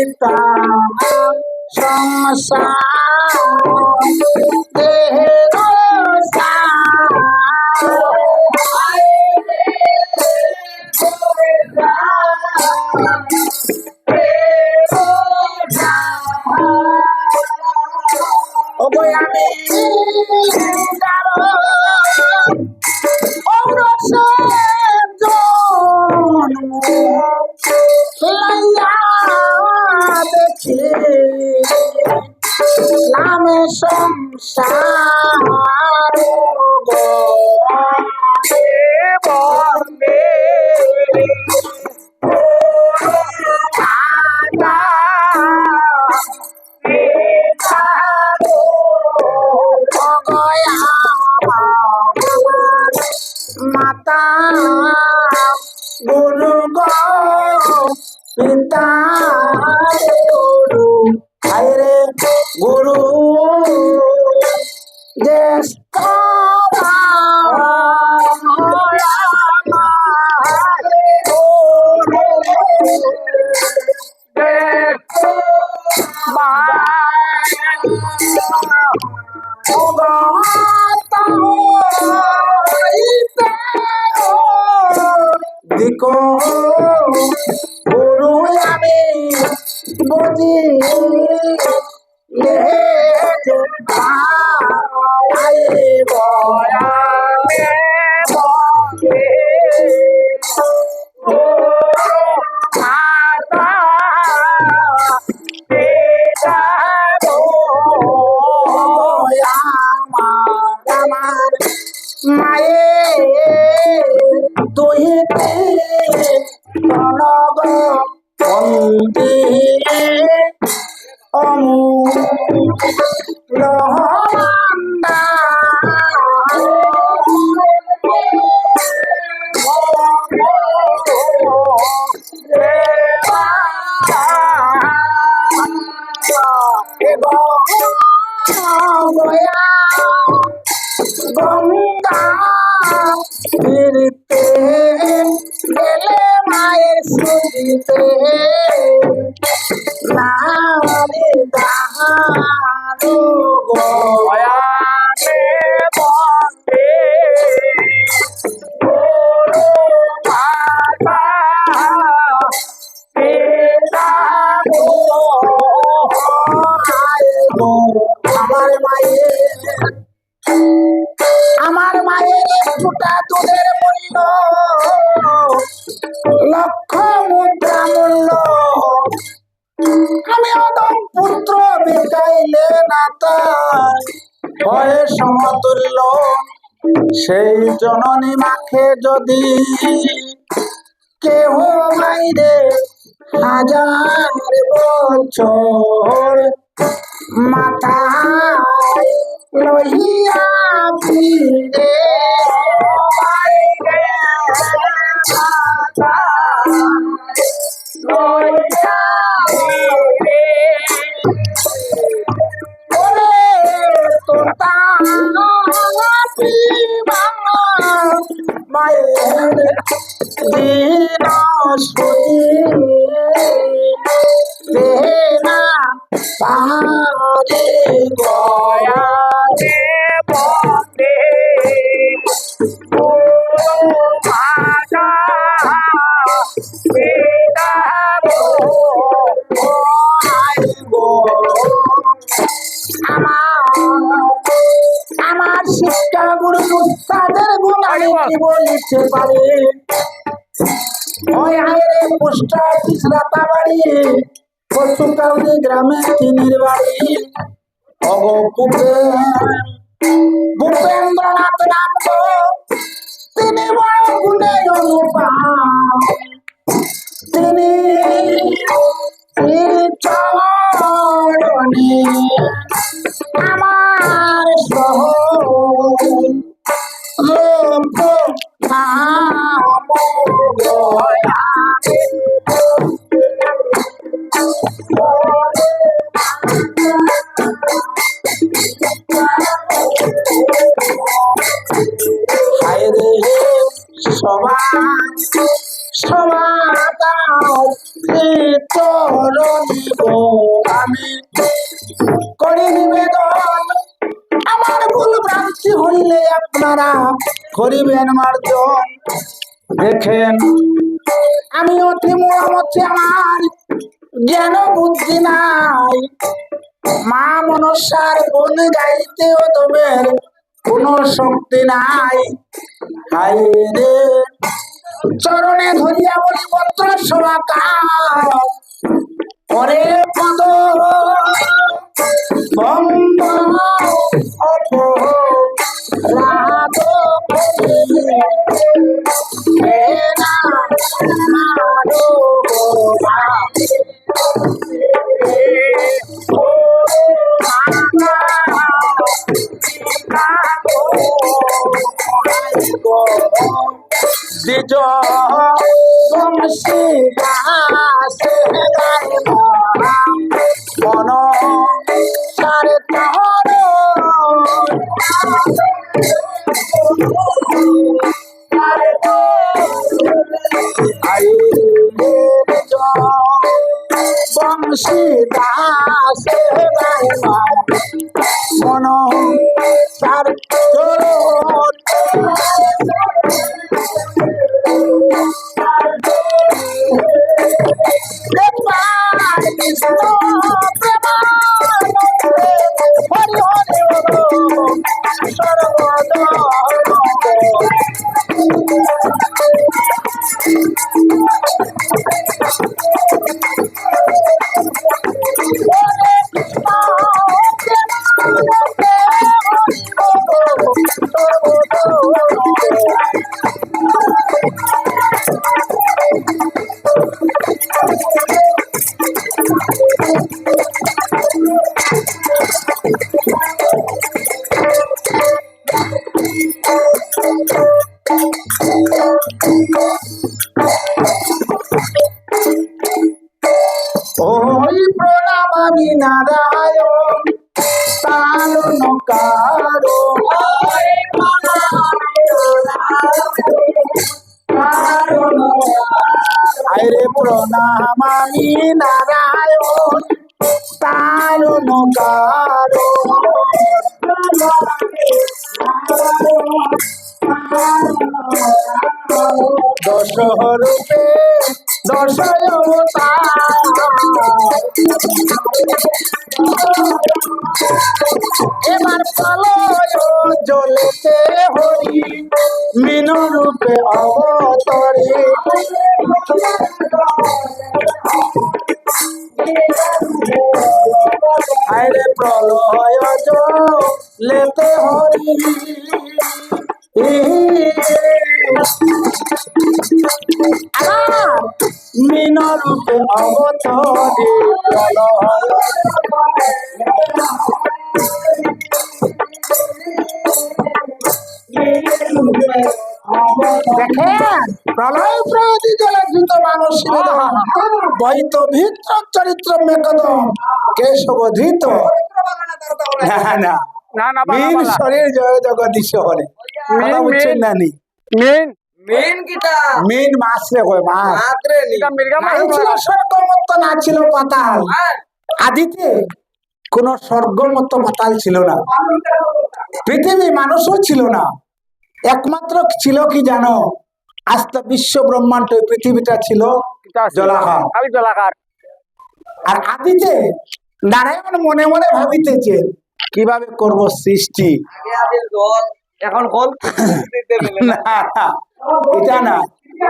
পিতা সংসার দেহের আমি দেখি নামে সংসার বন্দে মাতা গুরু গো পিতা গুরু আরে গুরু জ্যেষ্ঠ দিকো গুরু আমি বুঝি মায়ে তুই বন্দী গঙ্গা ফিরতে গেলে মায়ের সুদিতে নারী দাহারো গয়ানে বন্দে গুরু মাতা পিতা গো আমার মায়ের ফুটা দুধের মূল্য লক্ষ মুদ্রা মূল্য আমি অদম পুত্র বিকাইলে না তাই ভয়ে সমতুল্য সেই জননী মাকে যদি কেহ বাইরে হাজার বছর মাথায় লইয়া ফিরে বাইরে লইয়া ফিরে ওরে তোতা মায়ের দিন দেনা পারে গয়ানে বন্দে গুরু মাতা পিতা গো আমার শিক্ষা গুরু তাদের গুণাই কি বলিতে পারে ওই আইরে পুষ্ট পিছরাতা বাড়ি পশুকাউনি গ্রামে তিনির বাড়ি অগ ভূপেন্দ্রনাথ নাম তিনি বড় গুণে অনুপাম তিনি চরণে আমার সহ লোক নাম গয়ানে হায় রে সবাই সমাদার চরণে গো আমি করি নিবেদন। আমার ভুল ভ্রান্তি হইলে আপনারা করিবেন মার্জন। দেখেন আমি অতি মহামতি, আমার জ্ঞান বুদ্ধি নাই। মা মনসার গুণ গাইতে ওদের কোন শক্তি নাই। হাই রে চরণে ধরিয়া বলি পত্র সবাকার পরে পদ বন্ধ অপরাধ বেনা মারো দ্বিজ বংশী দাসে মন সারে তহর বংশী দাসে মন সার ওই প্রণাম আমি নারায়ণ পালন কারো। আরে প্রণাম আমি নারায়ণ পালন কারো। দশ রূপে দশ এবার প্রলয় জ্বলেতে হরি মিন রূপে অবতরে। আরে প্রলয় জ্বলেতে হরি মিন রূপে অবতরে দেখেন প্রলয় প্রয়তি জলধৃত মানুষ বহিত ভিত্র চরিত্র মেকদম কেশবধৃত মিন শরীর জয় জগদীশ হরে কথা বুঝছেন না নি মিন মাছ রে কয় মাছ নাই ছিল স্বর্গমত্ত না ছিল পাতাল। আদিতে কোন স্বর্গমত্ত পাতাল ছিল না, পৃথিবী মানুষও ছিল না। একমাত্র ছিল কি জানো, আস্ত বিশ্ব ব্রহ্মাণ্ড পৃথিবীটা ছিল জলাকার। আর আদিতে নারায়ণ মনে মনে ভাবিতেছে কিভাবে করব সৃষ্টি। এখন এটা না,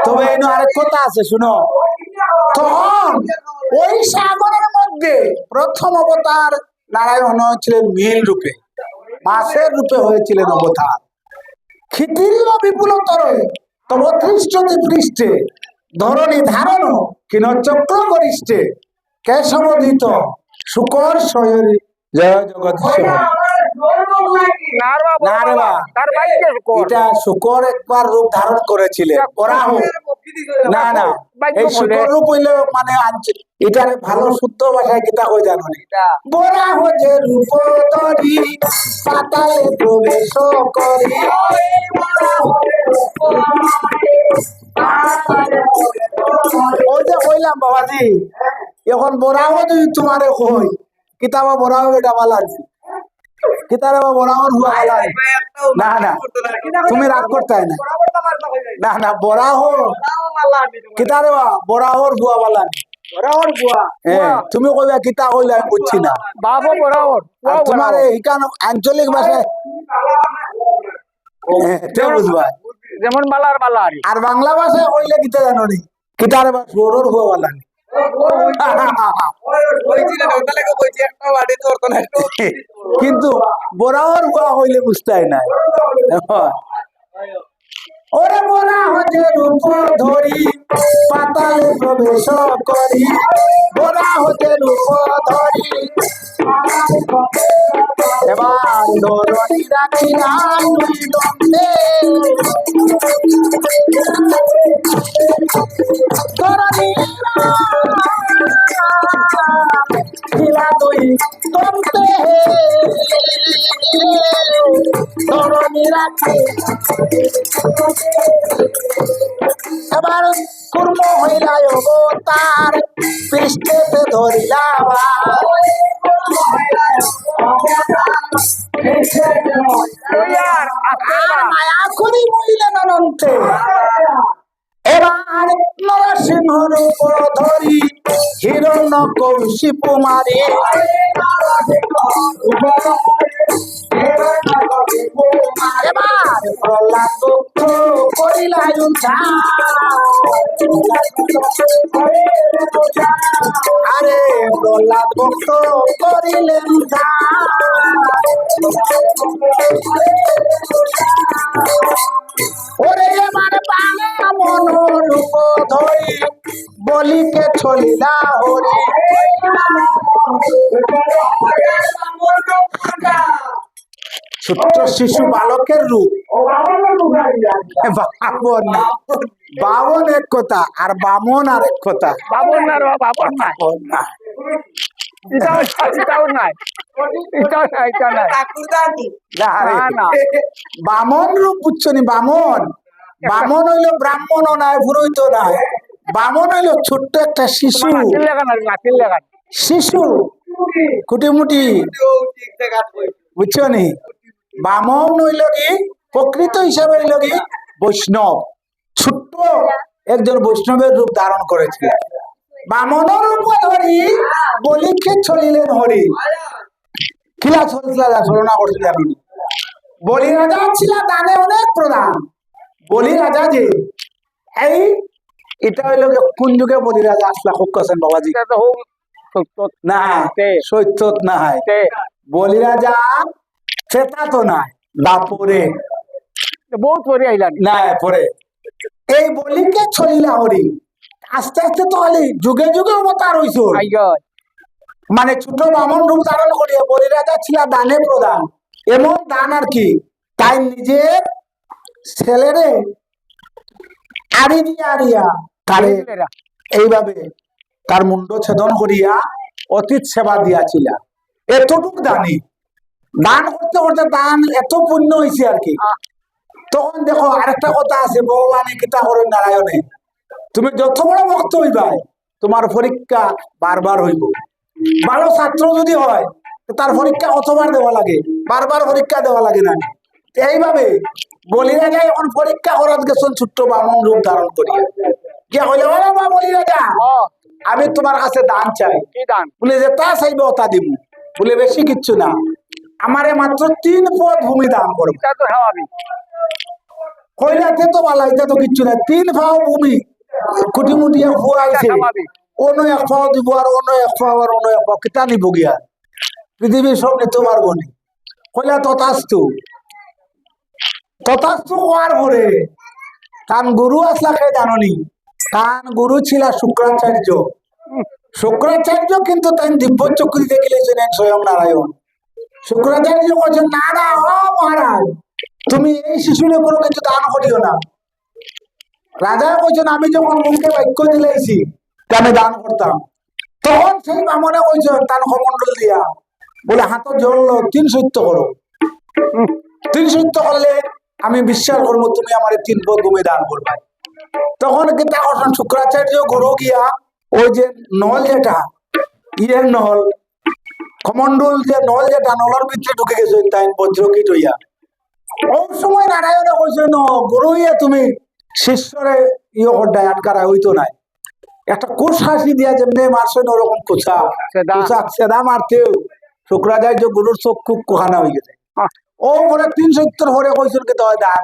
তবে আরেক কথা আছে শুনো। তখন ওই সাগরের মধ্যে প্রথম অবতার নারায়ণ হয়েছিলেন মীন রূপে, মাছের রূপে হয়েছিলেন অবতার। ক্ষিতির বিপুলতরে তব ত্রিষ্টতি পৃষ্ঠে ধরণী ধারণ কিন চক্র গরিষ্ঠে কেশবদিত শুকর শরীর জয় জগদীশ। এটা শুকর একবার রূপ ধারণ করেছিলেন বরাহ। না না, এই শুকর রূপ হইলে মানে এটা ভালো শুদ্ধ ভাষায় কিতা কই জানো বরাহ যে রূপ ধরি পাতালে প্রবেশ করি কইলাম বাবাজি এখন বড়াও যদি তোমারে কই কিতাবা বড়াও এটা ভালো আছে কিতারে বড়াও হুয়া ভালো না না তুমি রাগ করতে না না না বড়াও কিতারে বড়াওর হুয়া ভালো তুমি কইবা কিতা কইলা আমি বুঝছি না বাবু বরাবর তোমার এইখান আঞ্চলিক ভাষায় বুঝবা যেমন বালার বালার আর বাংলা ভাষায় কইলে কিতা জানো নি কিতারে বা সুরর হুয়া ভালো কিন্তু বরাবর হুয়া হইলে বুঝতাই না ওরে বরা হতে রূপ ধরি পাতালে প্রবেশ করি বরা হতে রূপ ধরি এবার ধরণী রাখি নাই দন্দে ধরণী খিলা দুই দন্দে ধরণী রাখি এবার কুর্ম হইলায় তার পৃষ্ঠেতে ধরিলা মায়া করি মহিলেন অনন্তে এবার নরসিংহ রূপ ধরি হিরণ্য কৌশিপ মারি এবার প্রহ্লাদ দুঃখ করিলাই আরে প্রহ্লাদ ভক্ত করিলেন ওরে এবার বামন রূপ ধরি বলিকে ছলিলা হরি ছোট্ট শিশু বালকের রূপ বামন না বামন এক কথা আর বামন আর এক কথা বাবন না বাবন না এটাও নাই এটাও নাই এটা নাই না বামন রূপ বুঝছো নি বামন বামন হইলো ব্রাহ্মণ নাই পুরোহিত নাই বামন হইলো ছোট্ট একটা শিশু শিশু কুটিমুটি বুঝছো নি বামন হইল কি প্রকৃত হিসাবে হইল কি বৈষ্ণব ছোট্ট একজন বৈষ্ণবের রূপ ধারণ করেছিলেন বামন রূপ ধরি বলিকে চলিলেন হরি কিলা চলছিল ছলনা করছিলেন বলি রাজা ছিল দানে অনেক প্রধান বলি রাজা যে এই এটা হইল কোন যুগে বলি রাজা আসলা খুব কাছেন বাবাজি না সত্য নাই বলি রাজা চেতা তো নাই বাপুরে বহুত পরে আইলাম না পরে এই বলিকে চলিলা হরি আস্তে আস্তে তো হলি যুগে যুগে অবতার হইছ মানে ছোট বামন রূপ ধারণ করিয়া বলি রাজা ছিল দানে প্রধান এমন দান আর কি তাই নিজের ছেলেরে আড়ি দিয়া আড়িয়া তারে এইভাবে তার মুন্ড ছেদন করিয়া অতীত সেবা দিয়াছিল এতটুক দানি দান করতে করতে দান এত পুণ্য হয়েছে আর কি তখন দেখো আরেকটা কথা আছে ভগবানে কিতা করেন নারায়ণে তুমি যত বড় ভক্ত হইবাই তোমার পরীক্ষা বারবার হইব ভালো ছাত্র যদি হয় তার পরীক্ষা কতবার দেওয়া লাগে বারবার পরীক্ষা দেওয়া লাগে না এইভাবে বলি রাজা এখন পরীক্ষা করার গেছেন ছোট্ট বামন রূপ ধারণ করিয়া কে হইলে বা বলি রাজা আমি তোমার কাছে দান চাই বলে যে তা চাইবে তা দিব বলে বেশি কিচ্ছু না আমারে মাত্র 3 পদ ভূমি দান করবে কইলাতে তো ভালো এটা তো কিচ্ছু না 3 পাও ভূমি কুটি মুটিয়া খুয়াইছে অন্য এক পাও দিব আর অন্য এক পাও আর অন্য এক পাও কিতা নিব গিয়া পৃথিবীর সব নিতে পারবো নি কইলা তথাস্তু হওয়ার পরে তার গুরু আসলা কে জাননি তার গুরু ছিল শুক্রাচার্য শুক্রাচার্য কিন্তু তাই দিব্য চক্রি দেখিলেছিলেন স্বয়ং নারায়ণ শুক্রাচার্য বলছেন না না ও মহারাজ তুমি এই শিশুরে কোনো কিছু দান করিও না রাজা বলছেন আমি যখন মুখে বাক্য দিলেছি আমি দান করতাম তখন সেই বামনে কইছেন তার কমন্ডল দিয়া বলে হাত জ্বললো 3 সত্য করো 3 সত্য করলে আমি বিশ্বাস করবো তুমি আমার 3 পদ ভূমি দান করবে তখন কি তা করছেন শুক্রাচার্য গুরু গিয়া ওই যে নল যেটা ইয়ের নল কমন্ডল যে নল যেটা নলের ভিতরে ঢুকে গেছে তাই বজ্রকীট হইয়া ওই সময় নারায়ণে কইছে ন গুরুইয়া তুমি শিষ্যরে ইয়ে করডায় আটকারা হইতো নাই একটা কোষ হাসি দিয়া যেমনি মারছেন ওরকম কোচা কোচা সেদা মারতেও শুক্রাচার্য গুরুর চোখ খুব কোহানা হয়ে গেছে ও বলে 370 হরে কইছেন কে তো দান